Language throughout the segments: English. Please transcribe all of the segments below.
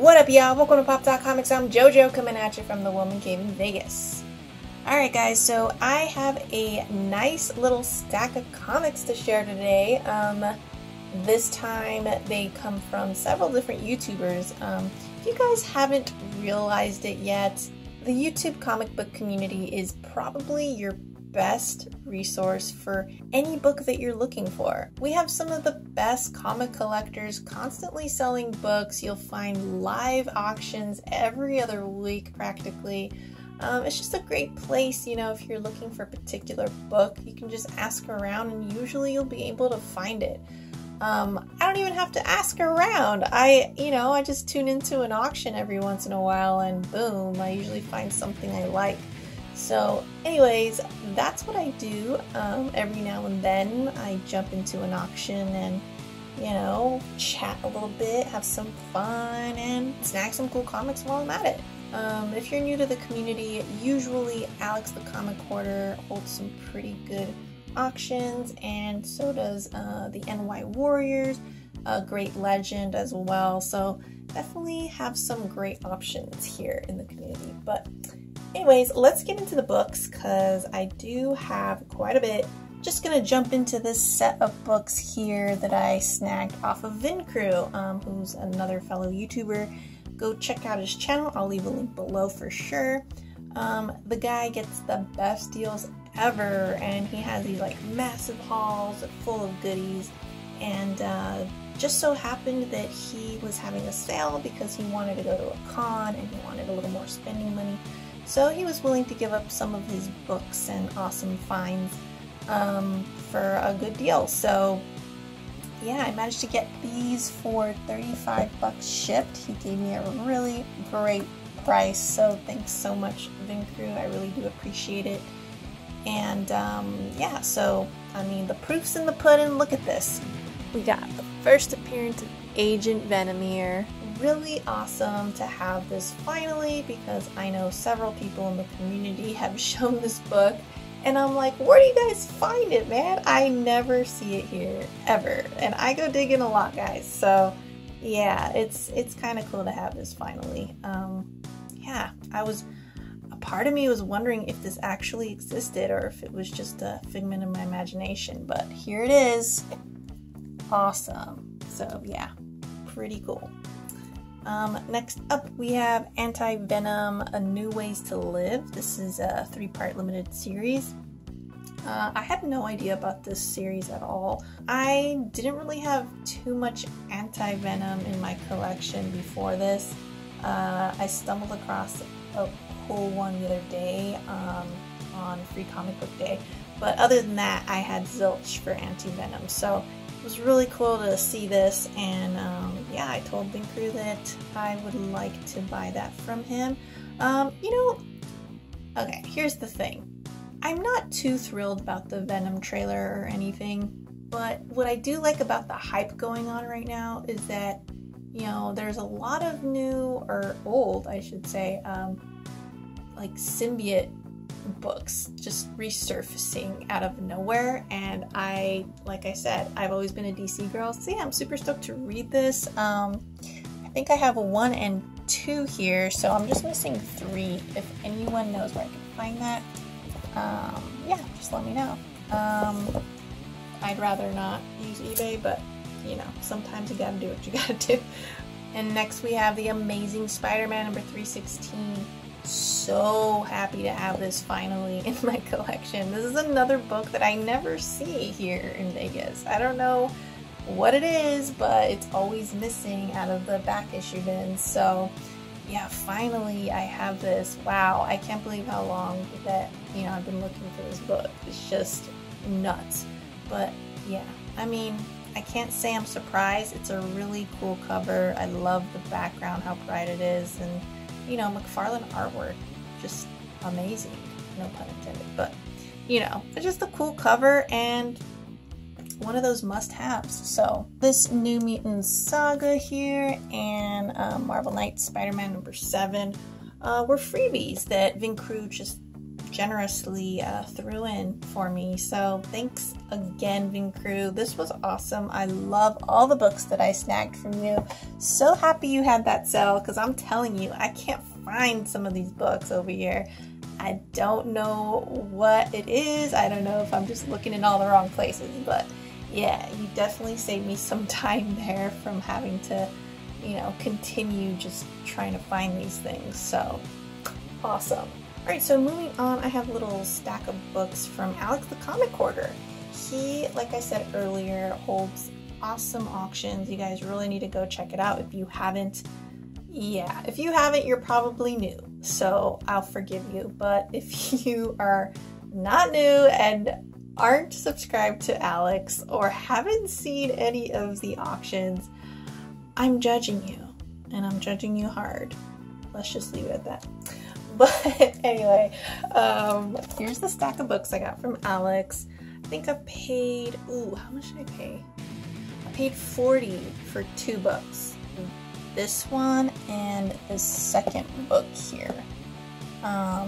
What up, y'all? Welcome to PopDotComix. I'm JoJo coming at you from the Woman Cave in Vegas. Alright guys, so I have a nice little stack of comics to share today. This time they come from several different YouTubers. If you guys haven't realized it yet, the YouTube comic book community is probably your best resource for any book that you're looking for. We have some of the best comic collectors constantly selling books. You'll find live auctions every other week practically. It's just a great place, you know, if you're looking for a particular book, you can just ask around and usually you'll be able to find it. I don't even have to ask around. I just tune into an auction every once in a while and boom, I usually find something I like. So anyways, that's what I do. Every now and then I jump into an auction and, you know, chat a little bit, have some fun, and snag some cool comics while I'm at it. If you're new to the community, usually Alex the Comic Hoarder holds some pretty good auctions, and so does the NY Warriors, a great legend as well. So definitely have some great options here in the community. But anyways, let's get into the books because I do have quite a bit. Just gonna jump into this set of books here that I snagged off of vincru, who's another fellow YouTuber. Go check out his channel. I'll leave a link below for sure. The guy gets the best deals ever, and he has these like massive hauls full of goodies. And just so happened that he was having a sale because he wanted to go to a con and he wanted a little more spending money. So he was willing to give up some of his books and awesome finds for a good deal. So yeah, I managed to get these for 35 bucks shipped. He gave me a really great price, so thanks so much, vincru. I really do appreciate it. And yeah, so I mean, the proof's in the pudding. Look at this. We got the first appearance of Agent Venom here. Really awesome to have this finally, because I know several people in the community have shown this book and I'm like, where do you guys find it, man? I never see it here ever, and I go digging a lot, guys. So yeah, it's kind of cool to have this finally. Yeah, a part of me was wondering if this actually existed or if it was just a figment of my imagination, but here it is. Awesome. So yeah, pretty cool. Next up we have Anti-Venom, A New Ways to Live. This is a 3-part limited series. I had no idea about this series at all. I didn't really have too much Anti-Venom in my collection before this. I stumbled across a cool one the other day on Free Comic Book Day, but other than that I had zilch for Anti-Venom. So it was really cool to see this, and yeah, I told vincru that I would like to buy that from him. You know, okay, here's the thing. I'm not too thrilled about the Venom trailer or anything, but what I do like about the hype going on right now is that, you know, there's a lot of new, or old, I should say, like symbiote books just resurfacing out of nowhere, and like I said, I've always been a DC girl, so yeah, I'm super stoked to read this. I think I have a 1 and 2 here, so I'm just missing 3. If anyone knows where I can find that, yeah, just let me know. I'd rather not use eBay, but you know, sometimes you gotta do what you gotta do. And next we have The Amazing Spider-Man number 316. So happy to have this finally in my collection. This is another book that I never see here in Vegas. I don't know what it is, but it's always missing out of the back issue bins. So yeah, finally I have this. Wow, I can't believe how long that, you know, I've been looking for this book. It's just nuts. But yeah, I mean, I can't say I'm surprised. It's a really cool cover. I love the background, how bright it is, and you know, McFarlane artwork, just amazing, no pun intended, but you know, it's just a cool cover and one of those must-haves. So this New Mutants saga here and Marvel Knights Spider-Man number 7 were freebies that vincru just generously threw in for me. So thanks again, vincru. This was awesome. I love all the books that I snagged from you. So happy you had that sale, because I'm telling you, I can't find some of these books over here. I don't know what it is. I don't know if I'm just looking in all the wrong places, but yeah, you definitely saved me some time there from having to, you know, continue just trying to find these things. So awesome. Alright, so moving on, I have a little stack of books from Alex the Comic Hoarder. He, like I said earlier, holds awesome auctions. You guys really need to go check it out if you haven't. Yeah, if you haven't, you're probably new, so I'll forgive you. But if you are not new and aren't subscribed to Alex or haven't seen any of the auctions, I'm judging you, and I'm judging you hard. Let's just leave it at that. But anyway, here's the stack of books I got from Alex. I think I paid, ooh, how much did I pay? I paid $40 for 2 books. This one and the second book here.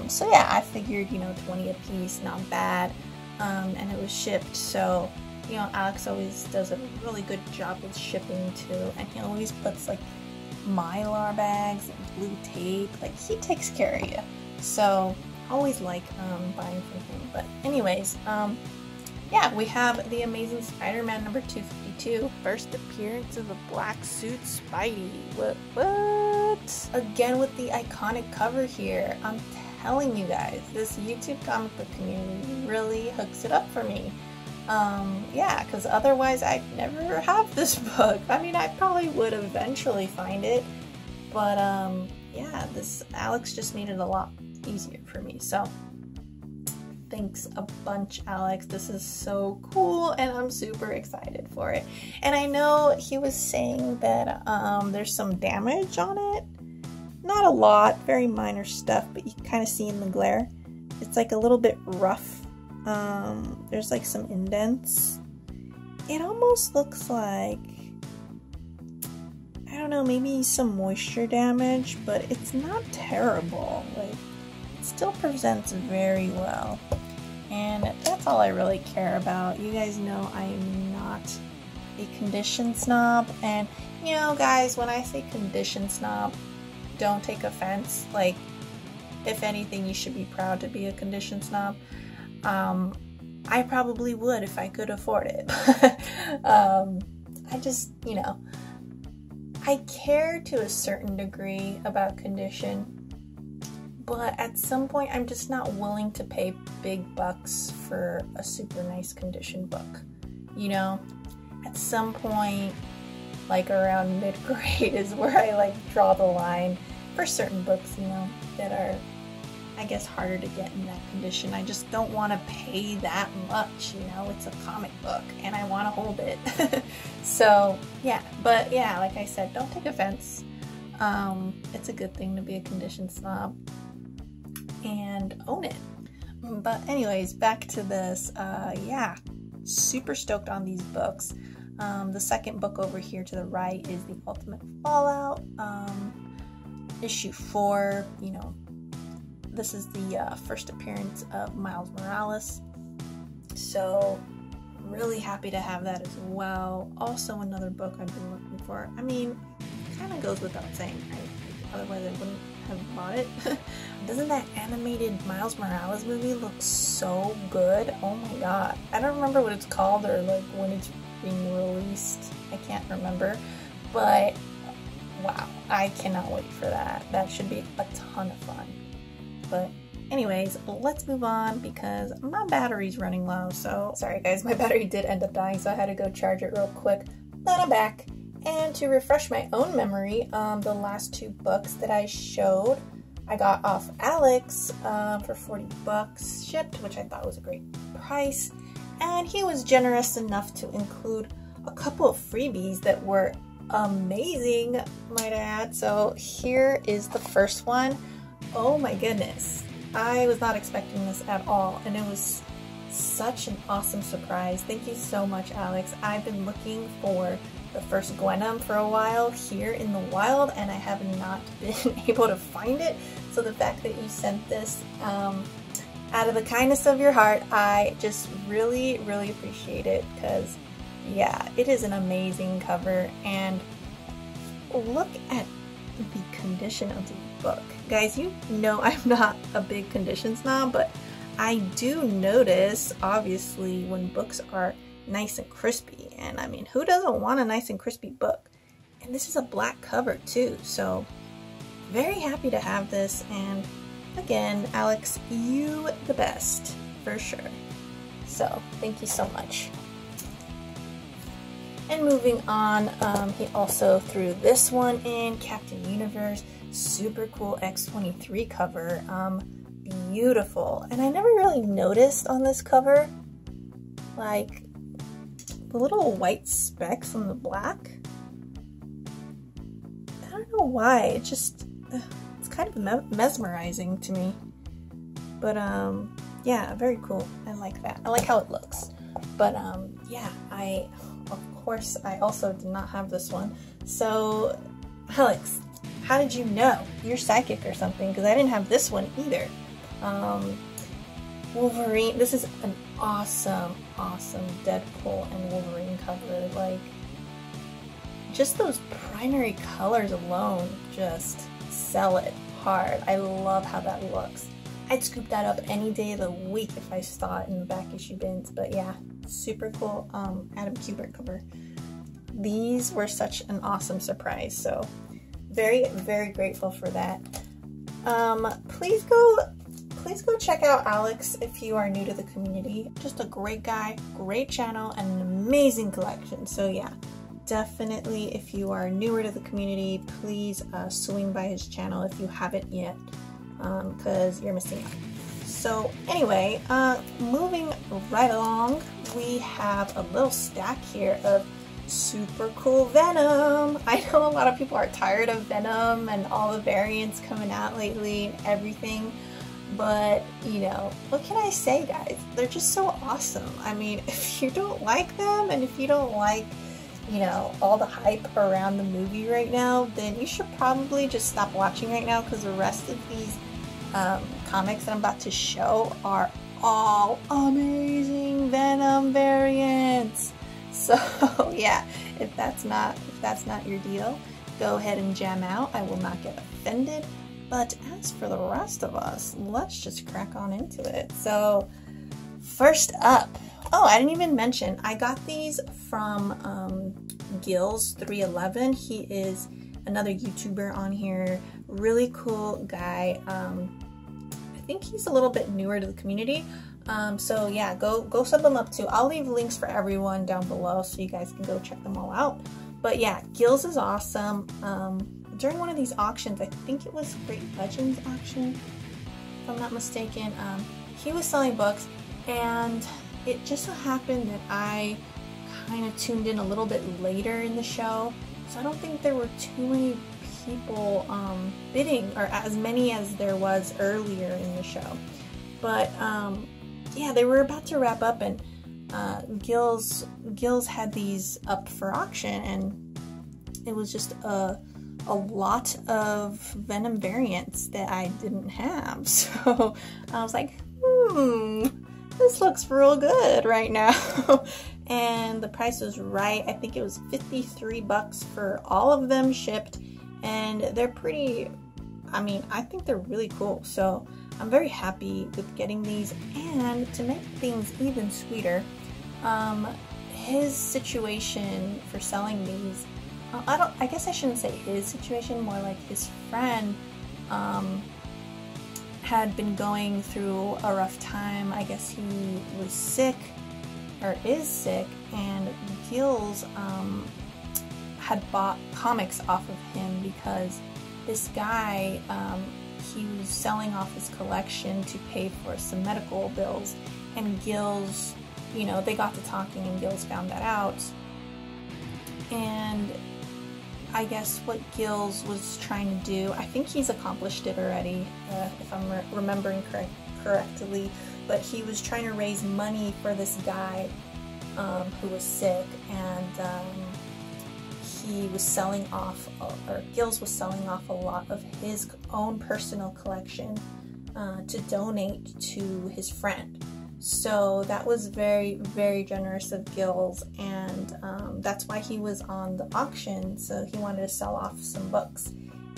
So yeah, I figured, you know, 20 a piece, not bad. And it was shipped, so, you know, Alex always does a really good job with shipping too, and he always puts like Mylar bags and blue tape. Like, he takes care of you, so I always like buying from him. But anyways, yeah, we have The Amazing Spider-Man number 252, first appearance of the black suit Spidey. What? Again with the iconic cover here. I'm telling you guys, this YouTube comic book community really hooks it up for me. Yeah, because otherwise I'd never have this book. I mean, I probably would eventually find it, but yeah, this Alex just made it a lot easier for me. So thanks a bunch, Alex. This is so cool, and I'm super excited for it. And I know he was saying that there's some damage on it. Not a lot, very minor stuff, but you can kind of see in the glare. It's like a little bit rough. There's like some indents. It almost looks like, I don't know, maybe some moisture damage, but it's not terrible. Like, it still presents very well. And that's all I really care about. You guys know I am not a condition snob. And, you know, guys, when I say condition snob, don't take offense. Like, if anything, you should be proud to be a condition snob. I probably would if I could afford it. I just, you know, I care to a certain degree about condition, but at some point I'm just not willing to pay big bucks for a super nice condition book. You know, at some point, like around mid-grade is where I like draw the line for certain books, you know, that are, I guess, harder to get in that condition. I just don't want to pay that much, you know, it's a comic book and I want to hold it. So yeah, but yeah, like I said, don't take offense. It's a good thing to be a condition snob and own it. But anyways, back to this. Yeah, super stoked on these books. The second book over here to the right is The Ultimate Fallout, issue 4. You know, this is the first appearance of Miles Morales, so really happy to have that as well. Also another book I've been looking for. I mean, it kind of goes without saying, right? Otherwise I wouldn't have bought it. Doesn't that animated Miles Morales movie look so good? Oh my god. I don't remember what it's called or like when it's being released. I can't remember, but wow, I cannot wait for that. That should be a ton of fun. But anyways, let's move on because my battery's running low. So sorry guys, my battery did end up dying, so I had to go charge it real quick. But I'm back. And to refresh my own memory, the last 2 books that I showed, I got off Alex for 40 bucks shipped, which I thought was a great price. And he was generous enough to include a couple of freebies that were amazing, might I add. So here is the first one. Oh my goodness. I was not expecting this at all, and it was such an awesome surprise. Thank you so much, Alex. I've been looking for the first Venom for a while here in the wild, and I have not been able to find it. So the fact that you sent this, out of the kindness of your heart, I just really appreciate it, because yeah, it is an amazing cover. And look at the condition of the book. Guys, you know I'm not a big condition snob, but I do notice, obviously, when books are nice and crispy. And I mean, who doesn't want a nice and crispy book? And this is a black cover too, so very happy to have this. And again, Alex, you the best, for sure. So thank you so much. And moving on, he also threw this one in, Captain Universe, super cool X-23 cover, beautiful. And I never really noticed on this cover, like, the little white specks on the black. I don't know why, it just, it's kind of mesmerizing to me. But yeah, very cool, I like that. I like how it looks. But yeah, of course, I also did not have this one. So, Alex, how did you know? You're psychic or something, because I didn't have this one either. Wolverine, this is an awesome Deadpool and Wolverine cover. Like, just those primary colors alone just sell it hard. I love how that looks. I'd scoop that up any day of the week if I saw it in the back issue bins. But yeah, super cool Adam Kubert cover. These were such an awesome surprise, so very grateful for that. Please go check out Alex if you are new to the community. Just a great guy, great channel, and an amazing collection. So yeah, definitely if you are newer to the community, please swing by his channel if you haven't yet, because you're missing out. So anyway, moving right along, we have a little stack here of super cool Venom. I know a lot of people are tired of Venom and all the variants coming out lately and everything, but you know, what can I say, guys? They're just so awesome. I mean, if you don't like them, and if you don't like, you know, all the hype around the movie right now, then you should probably just stop watching right now, because the rest of these comics that I'm about to show are all amazing Venom variants. So yeah, if that's not your deal, go ahead and jam out. I will not get offended. But as for the rest of us, let's just crack on into it. So first up, oh, I didn't even mention, I got these from Gills311. He is another YouTuber on here, really cool guy. I think he's a little bit newer to the community. So yeah, go sub them up too. I'll leave links for everyone down below so you guys can go check them all out. But yeah, Gills is awesome. During one of these auctions, I think it was Great Legends auction, if I'm not mistaken, he was selling books, and it just so happened that I kind of tuned in a little bit later in the show, so I don't think there were too many people bidding, or as many as there was earlier in the show. But yeah, they were about to wrap up, and Gills had these up for auction, and it was just a lot of Venom variants that I didn't have. So I was like, this looks real good right now. And the price was right. I think it was 53 bucks for all of them shipped, and they're pretty, I mean, I think they're really cool. So I'm very happy with getting these. And to make things even sweeter, his situation for selling these, I guess I shouldn't say his situation, more like his friend had been going through a rough time. I guess he was sick, or is sick, and Gills had bought comics off of him because this guy, he was selling off his collection to pay for some medical bills, and Gills, you know, they got to talking, and Gills found that out. And I guess what Gills was trying to do, I think he's accomplished it already, if I'm remembering correctly, but he was trying to raise money for this guy who was sick, and he was selling off, or Gills was selling off a lot of his own personal collection to donate to his friend. So that was very, very generous of Gills, and that's why he was on the auction. So he wanted to sell off some books,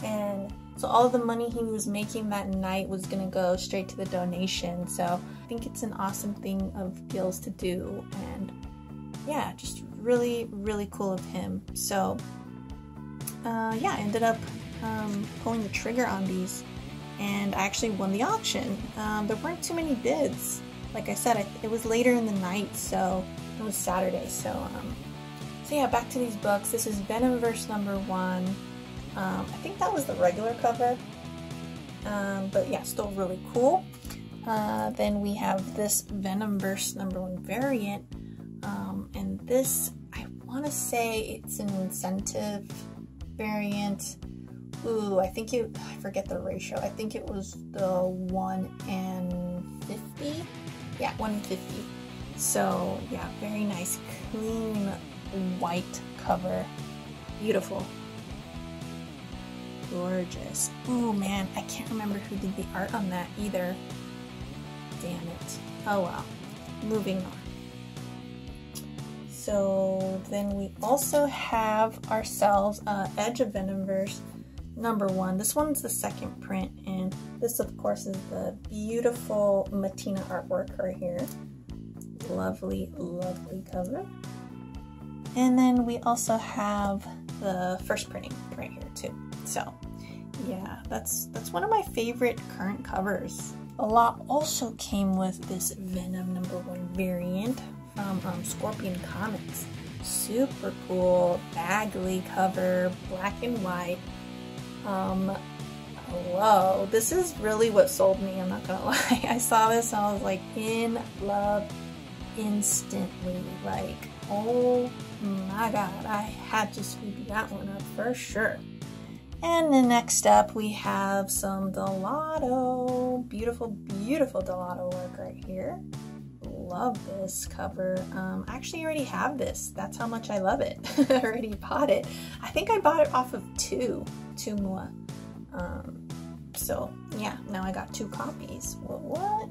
and so all of the money he was making that night was gonna go straight to the donation. So I think it's an awesome thing of Gills to do, and yeah, just really, really cool of him. So yeah, I ended up pulling the trigger on these, and I actually won the auction. There weren't too many bids. Like I said, it was later in the night, so it was Saturday. So yeah, back to these books. This is Venomverse #1. I think that was the regular cover, but yeah, still really cool. Then we have this Venomverse #1 variant, and this, I want to say it's an incentive variant. Ooh, I forget the ratio. I think it was the 1:50. Yeah, 1:50. So yeah, very nice, clean white cover. Beautiful. Gorgeous. Ooh man, I can't remember who did the art on that either. Damn it. Oh well. Moving on. So then we also have ourselves Edge of Venomverse #1. This one's the second print, and this of course is the beautiful Matina artwork right here. Lovely, lovely cover. And then we also have the first printing right here too. So yeah, that's one of my favorite current covers. A lot also came with this Venom #1 variant from Scorpion Comics. Super cool Bagley cover, black and white. Hello, this is really what sold me, I'm not gonna lie. I saw this and I was like in love instantly. Like, oh my god, I had to sweep that one up for sure. And then next up we have some Dell'Otto. Beautiful, beautiful Dell'Otto work right here. Love this cover. I actually already have this. That's how much I love it. I already bought it. I think I bought it off of two more. So yeah, now I got 2 copies. What?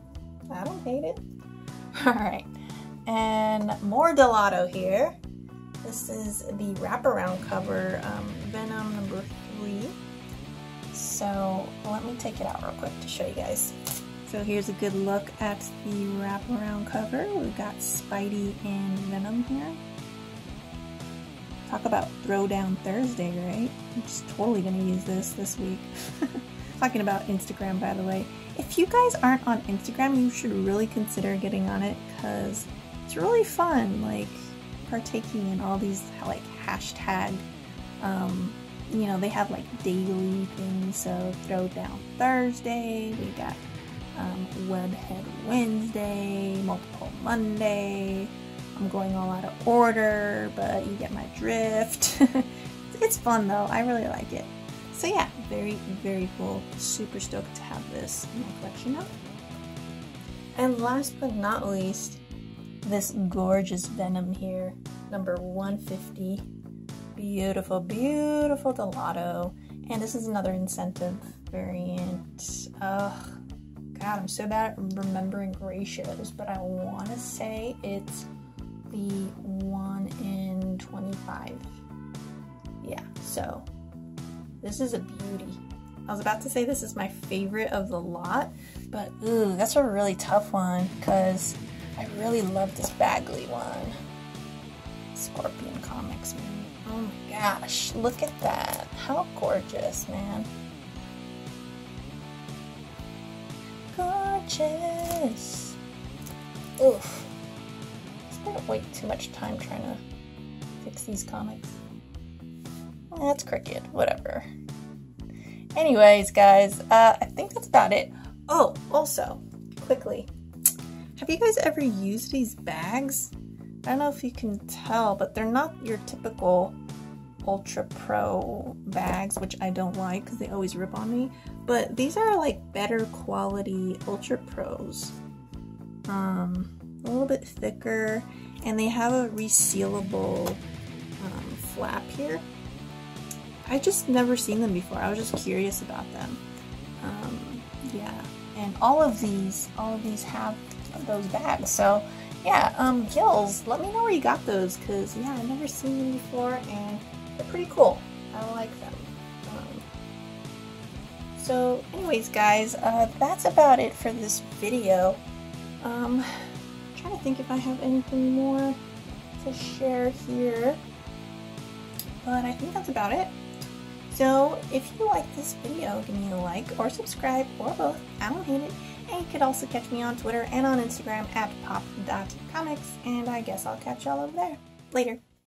I don't hate it. Alright, and more Dell'Otto here. This is the wraparound cover, Venom #3. So let me take it out real quick to show you guys. So here's a good look at the wraparound cover. We've got Spidey and Venom here. Talk about Throwdown Thursday, right? I'm just totally gonna use this week. Talking about Instagram, by the way. If you guys aren't on Instagram, you should really consider getting on it, because it's really fun, like partaking in all these like hashtag, you know, they have like daily things. So Throwdown Thursday, we got Webhead Wednesday, Multiple Monday. I'm going all out of order, but you get my drift. It's fun though, I really like it. So yeah, very, very cool. Super stoked to have this in my collection now. And last but not least, this gorgeous Venom here, #150. Beautiful, beautiful Dell'Otto. And this is another incentive variant. Ugh, God, I'm so bad at remembering ratios, but I want to say it's the 1:25. Yeah, so this is a beauty. I was about to say this is my favorite of the lot, but ooh, that's a really tough one because I really love this Bagley one. Scorpion Comics, man. Oh my gosh, look at that. How gorgeous, man. Gorgeous. Oof. I spent way too much time trying to fix these comics. That's crooked, whatever. Anyways, guys, I think that's about it. Oh, also, quickly, have you guys ever used these bags? I don't know if you can tell, but they're not your typical Ultra Pro bags, which I don't like because they always rip on me. But these are like better quality Ultra Pros. A little bit thicker, and they have a resealable flap here. I just never seen them before. I was just curious about them. Yeah, and all of these have those bags. So yeah, Gills, let me know where you got those, because yeah, I've never seen them before and they're pretty cool. I like them. So anyways guys, that's about it for this video. I'm trying to think if I have anything more to share here, but I think that's about it. So if you like this video, give me a like or subscribe or both. I don't hate it. And you could also catch me on Twitter and on Instagram at PopDotComix, and I guess I'll catch y'all over there. Later.